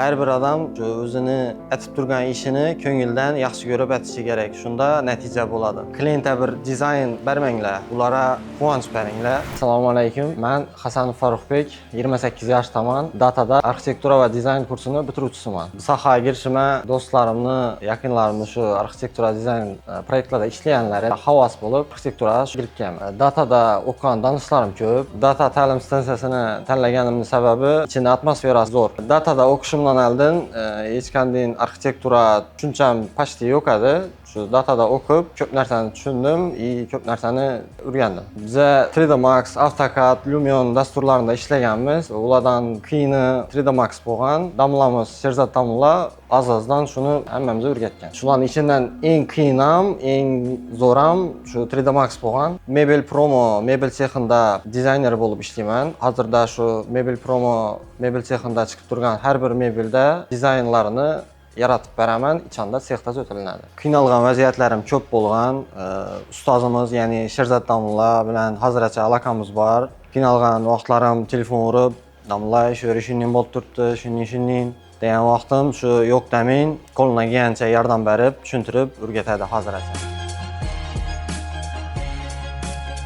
Her bir adam o'zini etib turgan ishini ko'ngildan yaxshi ko'rib etishi kerak. Shunda natija bo'ladi. Klientga bir dizayn bermanglar, ularga quvonch beringlar. Assalomu alaykum. Men Hasanov Farruxbek, 28 yoshdaman. Datada arxitektura va dizayn kursini bitiruvchisiman. Bu sohaga girishimga do'stlarimni, yaqinlarimni shu arxitektura dizayn proyektlarda ishlaganlar havas bo'lib arxitektura kirib kelgan. Datada o'qigan donishlarim ko'p. Data ta'lim stansiyasini tanlaganimning sababi ichida atmosferasi zo'r. Datada o'qishimdan oldin hech qanday arxitektura tushuncham pashti yo'q edi. Shu datada o'qib ko'p narsani tushundim, ko'p narsani o'rgandim. Biz 3D Max, AutoCAD, Lumion dasturlarida ishlaganmiz. Ulardan keyini 3D Max bo'lgan. Damlamiz Sherzod Damla azdan shuni hammamiz o'rgatgan. Shularning ichidan eng qiyin ham, eng zo'r ham shu 3D Max bo'lgan. Mebel Promo mebel sexida dizayner bo'lib ishlayman. Hozirda shu Mebel Promo mebel sexida chiqib turgan har bir mebelda dizaynlarini yaratib beraman, ichida sexda o'tilinadi. Qiynalgan vaziyatlarim ko'p bo'lgan. Ustozimiz, ya'ni Sherzod Damla bilan hozircha aloqamiz bor. Qiynalgan vaqtlarim telefon urib, "Damla, shu ishing bo'lib turibdi, shunning" degan vaqtim shu yo'q demin, qo'limdan kelgancha yordam berib, tushuntirib o'rgatadi hozircha.